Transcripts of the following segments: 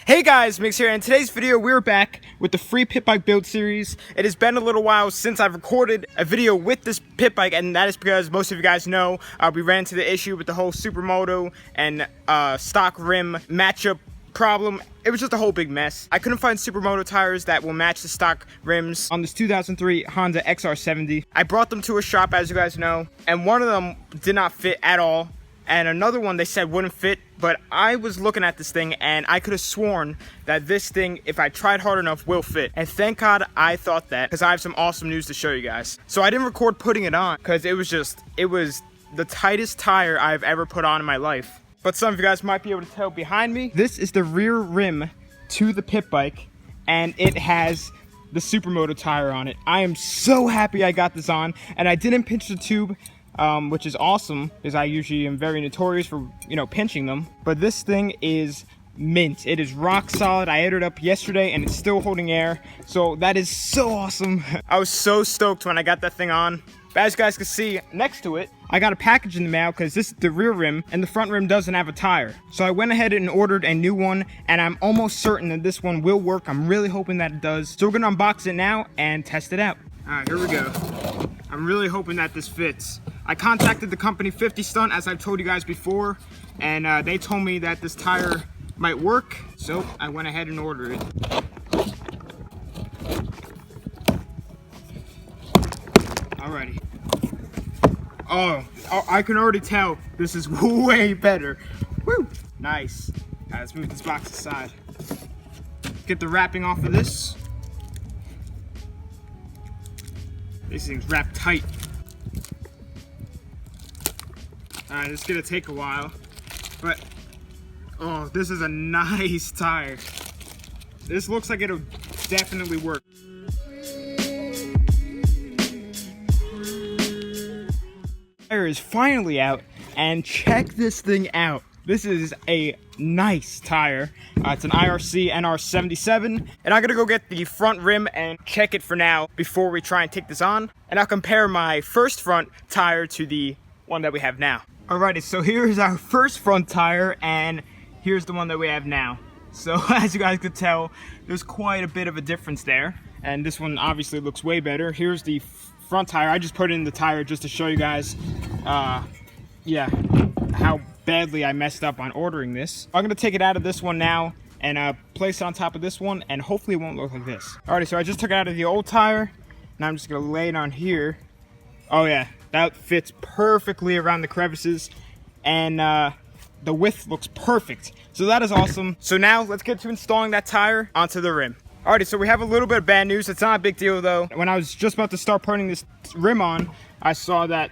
Hey guys, Mix here, and in today's video we're back with the free pit bike build series. It has been a little while since I've recorded a video with this pit bike, and that is because most of you guys know we ran into the issue with the whole Supermoto and stock rim matchup problem. It was just a whole big mess. I couldn't find Supermoto tires that will match the stock rims on this 2003 Honda XR70. I brought them to a shop, as you guys know, and one of them did not fit at all. And another one they said wouldn't fit, but I was looking at this thing and I could have sworn that this thing, if I tried hard enough, will fit. And thank God I thought that, because I have some awesome news to show you guys. So I didn't record putting it on because it was the tightest tire I've ever put on in my life. But some of you guys might be able to tell behind me, this is the rear rim to the pit bike, and it has the Supermoto tire on it. I am so happy I got this on, and I didn't pinch the tube, which is awesome, because I usually am very notorious for, pinching them. But this thing is mint. It is rock solid. I aired it up yesterday and it's still holding air, so that is so awesome. I was so stoked when I got that thing on. But as you guys can see next to it, I got a package in the mail because this is the rear rim and the front rim doesn't have a tire. So I went ahead and ordered a new one, and I'm almost certain that this one will work. I'm really hoping that it does. So we're gonna unbox it now and test it out. All right, here we go. I'm really hoping that this fits. I contacted the company 50 Stunt, as I've told you guys before, and they told me that this tire might work, so I went ahead and ordered it. Alrighty. Oh, I can already tell this is way better. Woo! Nice. Alright, let's move this box aside. Get the wrapping off of this. This thing's wrapped tight. Alright, it's gonna take a while, but oh, this is a nice tire. This looks like it'll definitely work. Tire is finally out, and check this thing out. This is a nice tire. It's an IRC NR77, and I'm gonna go get the front rim and check it for now before we try and take this on, and I'll compare my first front tire to the one that we have now. Alrighty, so here's our first front tire, and here's the one that we have now. So as you guys could tell, there's quite a bit of a difference there, and this one obviously looks way better. Here's the front tire. I just put it in the tire just to show you guys, how badly I messed up on ordering this. I'm gonna take it out of this one now and place it on top of this one, and hopefully it won't look like this. Alrighty, so I just took it out of the old tire, and I'm just gonna lay it on here. Oh yeah, that fits perfectly around the crevices, and the width looks perfect. So that is awesome. So now let's get to installing that tire onto the rim. Alrighty, so we have a little bit of bad news. It's not a big deal though. When I was just about to start putting this rim on, I saw that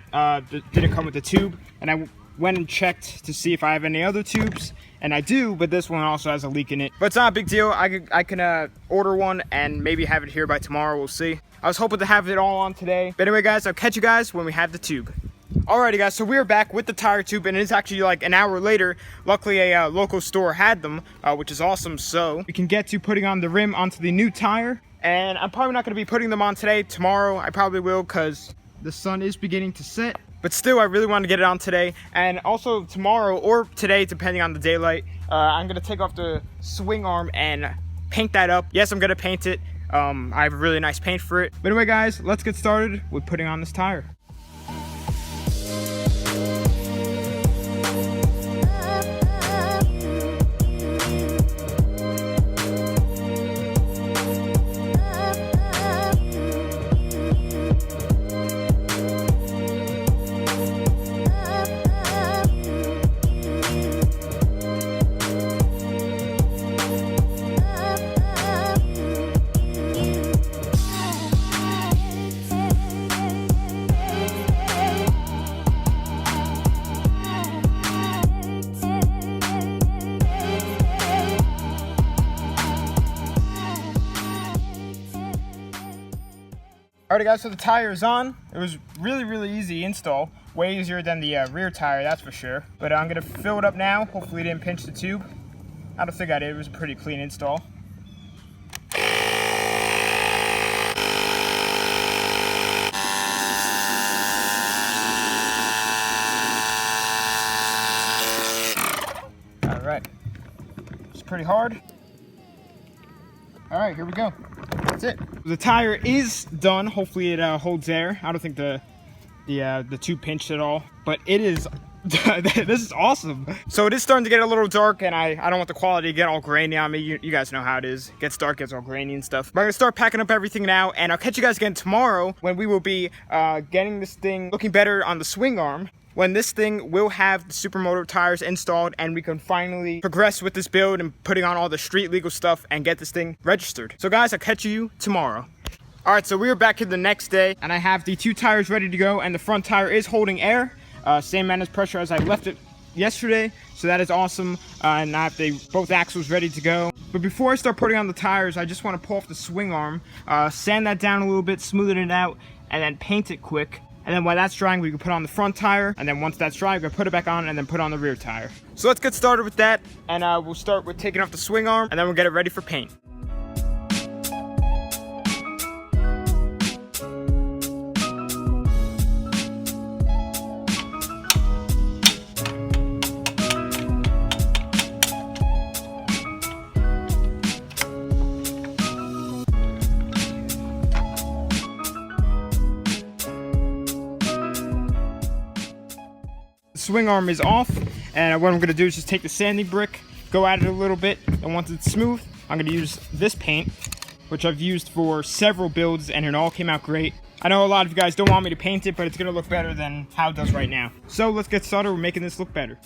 it didn't come with the tube, and I went and checked to see if I have any other tubes, and I do, but this one also has a leak in it. But it's not a big deal. I can order one and maybe have it here by tomorrow. We'll see. I was hoping to have it all on today. But anyway, guys, I'll catch you guys when we have the tube. Alrighty, guys, so we're back with the tire tube, and it's actually like an hour later. Luckily, a local store had them, which is awesome. So we can get to putting on the rim onto the new tire. And I'm probably not going to be putting them on today. Tomorrow, I probably will, because the sun is beginning to set. But still, I really want to get it on today. And also tomorrow or today, depending on the daylight, I'm going to take off the swing arm and paint that up. Yes, I'm going to paint it. I have a really nice paint for it. But anyway, guys, let's get started with putting on this tire. Alright guys, so the tire is on. It was really easy install. Way easier than the rear tire, that's for sure. But I'm gonna fill it up now. Hopefully it didn't pinch the tube. I don't think I did. It was a pretty clean install. Alright. It's pretty hard. All right, here we go. That's it. The tire is done. Hopefully it holds air. I don't think the tube pinched at all, but it is. This is awesome. So it is starting to get a little dark, and I don't want the quality to get all grainy on me. You guys know how it is. It gets dark, gets all grainy and stuff. But I'm gonna start packing up everything now, and I'll catch you guys again tomorrow when we will be getting this thing looking better on the swing arm. When this thing will have the Supermoto tires installed, and we can finally progress with this build and putting on all the street legal stuff and get this thing registered. So guys, I'll catch you tomorrow. All right, so we are back here the next day, and I have the 2 tires ready to go, and the front tire is holding air. Same amount of pressure as I left it yesterday, so that is awesome. And I have both axles ready to go. But before I start putting on the tires, I just want to pull off the swing arm, sand that down a little bit, smooth it out, and then paint it quick. And then while that's drying, we can put on the front tire, and then once that's dry, we're gonna put it back on and then put on the rear tire. So let's get started with that, and we'll start with taking off the swing arm, and then we'll get it ready for paint. Swing arm is off, and what I'm going to do is just take the sanding brick, go at it a little bit, and once it's smooth, I'm going to use this paint, which I've used for several builds, and it all came out great. I know a lot of you guys don't want me to paint it, but it's going to look better than how it does right now. So let's get started with making this look better.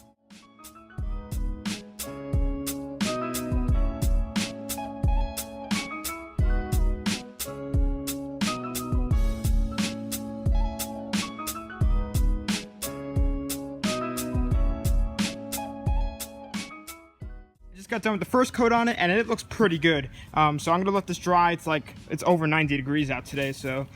Got done with the first coat on it, and it looks pretty good. So I'm gonna let this dry. It's over 90 degrees out today, so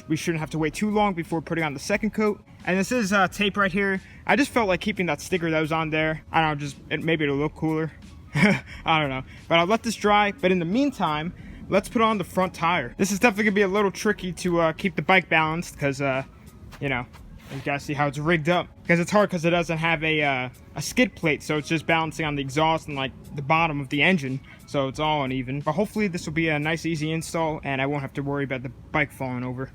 we shouldn't have to wait too long before putting on the second coat. And this is tape right here. I just felt like keeping that sticker that was on there. I don't know, maybe it'll look cooler. I don't know, but I'll let this dry. But in the meantime, let's put on the front tire. This is definitely gonna be a little tricky to keep the bike balanced, because you know, you gotta see how it's rigged up, because it's hard because it doesn't have a skid plate, so it's just balancing on the exhaust and like the bottom of the engine, so it's all uneven. But hopefully this will be a nice easy install, and I won't have to worry about the bike falling over.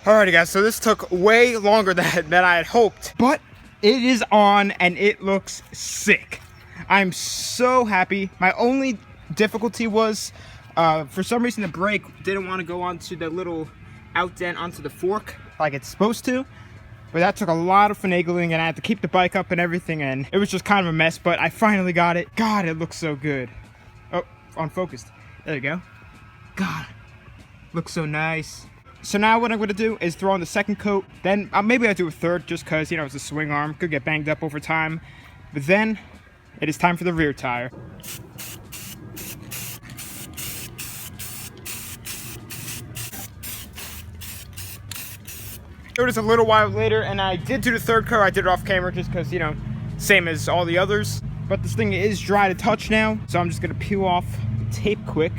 Alrighty guys, so this took way longer than I had hoped, but it is on and it looks sick. I'm so happy. My only difficulty was, for some reason the brake didn't want to go onto the little outdent onto the fork like it's supposed to. But that took a lot of finagling, and I had to keep the bike up and everything, and it was just kind of a mess, but I finally got it. God, it looks so good. Oh, unfocused. There you go. God, looks so nice. So now what I'm going to do is throw on the second coat, then maybe I'll do a third just because, you know, it's a swing arm, could get banged up over time. But then it is time for the rear tire. It was a little while later, and I did do the third coat. I did it off camera just because, you know, same as all the others. But this thing is dry to touch now, so I'm just going to peel off the tape quick.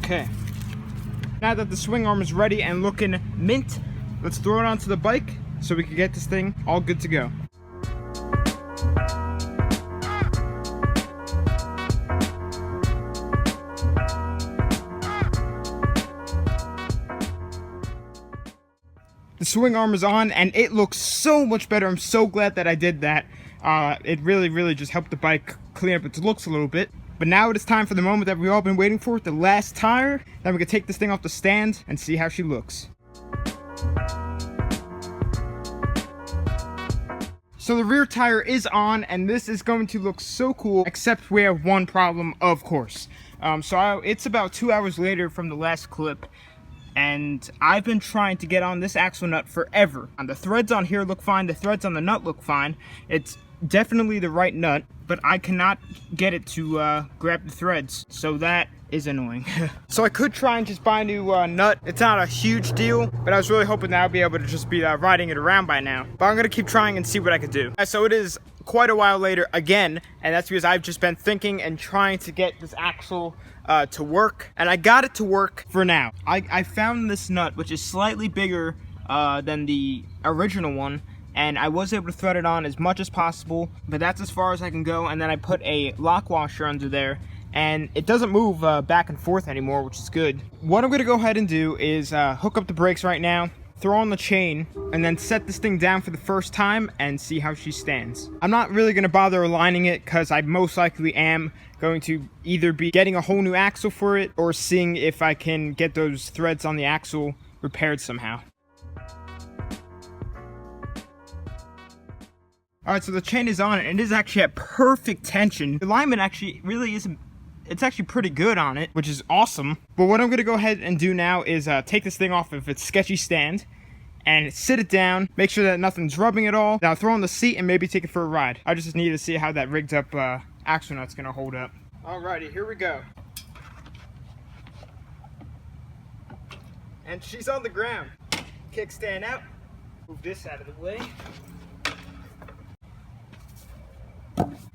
Okay, now that the swing arm is ready and looking mint, let's throw it onto the bike so we can get this thing all good to go. The swing arm is on and it looks so much better. I'm so glad that I did that. It really just helped the bike clean up its looks a little bit. But now it is time for the moment that we've all been waiting for, the last tire. Then we can take this thing off the stand and see how she looks. So the rear tire is on, and this is going to look so cool, except we have one problem, of course. It's about 2 hours later from the last clip, and I've been trying to get on this axle nut forever. And the threads on here look fine, the threads on the nut look fine. It's definitely the right nut, but I cannot get it to grab the threads, so that is annoying. So I could try and just buy a new nut. It's not a huge deal, but I was really hoping that I'd be able to just be riding it around by now. But I'm gonna keep trying and see what I could do. So it is quite a while later again, and that's because I've just been thinking and trying to get this axle to work, and I got it to work for now. I found this nut, which is slightly bigger than the original one, and I was able to thread it on as much as possible, but that's as far as I can go. And then I put a lock washer under there, and it doesn't move back and forth anymore, which is good. What I'm gonna go ahead and do is hook up the brakes right now, throw on the chain, and then set this thing down for the first time and see how she stands. I'm not really gonna bother aligning it because I most likely am going to either be getting a whole new axle for it or seeing if I can get those threads on the axle repaired somehow. Alright, so the chain is on it, and it is actually at perfect tension. The alignment actually really isn't, it's actually pretty good on it, which is awesome. But what I'm going to go ahead and do now is take this thing off of its sketchy stand and sit it down, make sure that nothing's rubbing at all. Now throw on the seat and maybe take it for a ride. I just need to see how that rigged up axle nut's going to hold up. Alrighty, here we go. And she's on the ground. Kickstand out. Move this out of the way.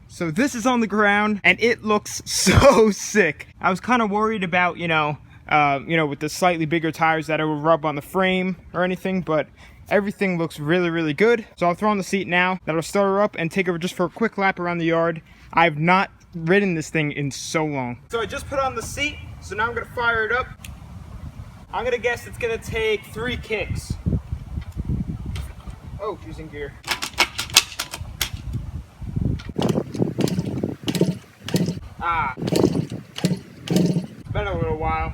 So this is on the ground, and it looks so sick. I was kind of worried about, with the slightly bigger tires that it would rub on the frame or anything, but everything looks really, really good. So I'll throw on the seat now. That'll start her up and take her just for a quick lap around the yard. I've not ridden this thing in so long. So I just put on the seat, so now I'm gonna fire it up. I'm gonna guess it's gonna take 3 kicks. Oh, she's in gear. It's been a little while.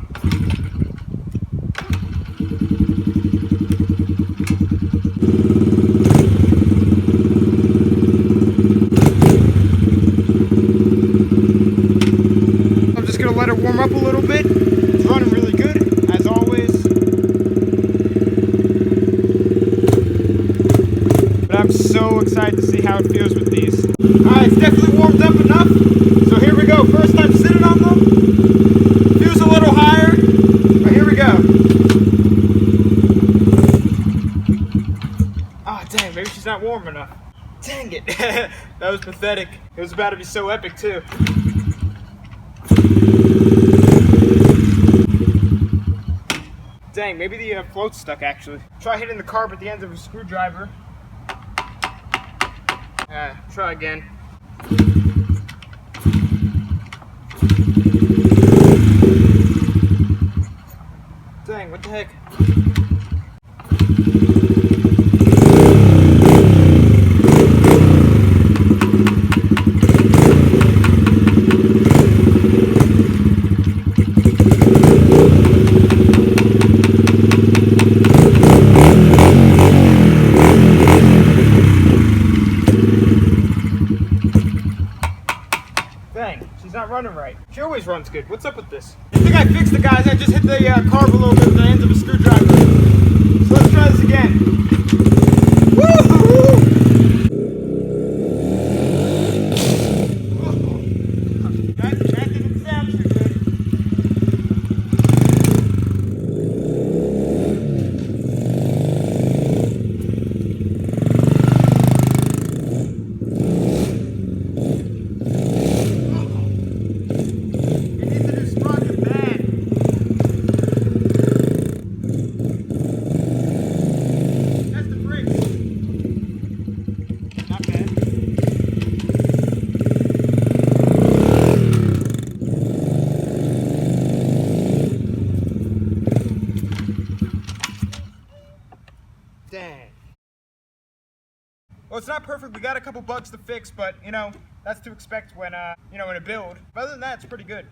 I'm just gonna let it warm up a little bit. It's running really good, as always. But I'm so excited to see how it feels with these. Alright, it's definitely warmed up enough. So here we go. First time sitting on them. Feels a little higher, but here we go. Oh, dang, maybe she's not warm enough. Dang it. That was pathetic. It was about to be so epic, too. Dang, maybe the float's stuck, actually. Try hitting the carb at the end of a screwdriver. Try again. Dang, what the heck? Dang, she's not running right. She always runs good. What's up with this? I think I fixed it, guys. I just hit the carb a little bit with the ends of a screwdriver. So let's try this again. Woo-hoo! That didn't sound too good. Dang. Well, it's not perfect. We got a couple bugs to fix, but that's to expect when in a build. But other than that, it's pretty good.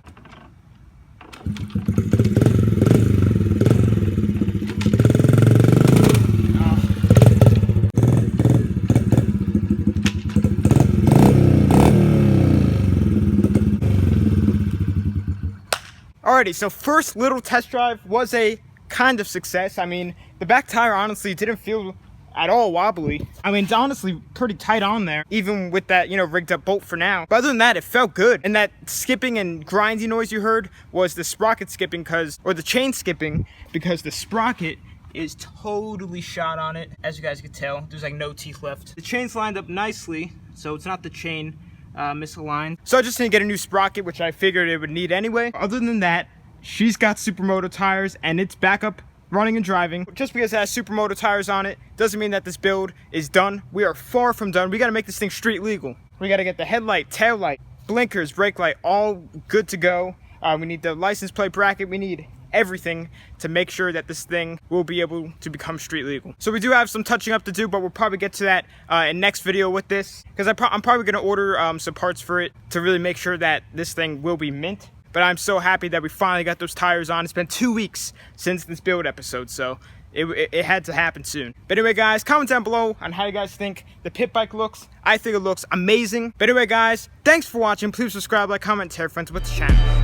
Alrighty, so first little test drive was a kind of success. I mean, the back tire honestly didn't feel at all wobbly. I mean, it's honestly pretty tight on there, even with that, you know, rigged up bolt for now. But other than that, it felt good. And that skipping and grindy noise you heard was the sprocket skipping or the chain skipping, because the sprocket is totally shot on it. As you guys can tell, there's like no teeth left. The chain's lined up nicely, so it's not the chain misaligned. So I just need to get a new sprocket, which I figured it would need anyway. Other than that, she's got Supermoto tires and it's back up running and driving. Just because it has Supermoto tires on it doesn't mean that this build is done. We are far from done. We got to make this thing street legal. We got to get the headlight, tail light, blinkers, brake light, all good to go. We need the license plate bracket. We need everything to make sure that this thing will be able to become street legal. So we do have some touching up to do, but we'll probably get to that in next video with this, because I'm probably going to order some parts for it to really make sure that this thing will be mint. But I'm so happy that we finally got those tires on. It's been 2 weeks since this build episode, so it had to happen soon. But anyway, guys, comment down below on how you guys think the pit bike looks. I think it looks amazing. But anyway, guys, thanks for watching. Please subscribe, like, comment, and tell your friends about the channel.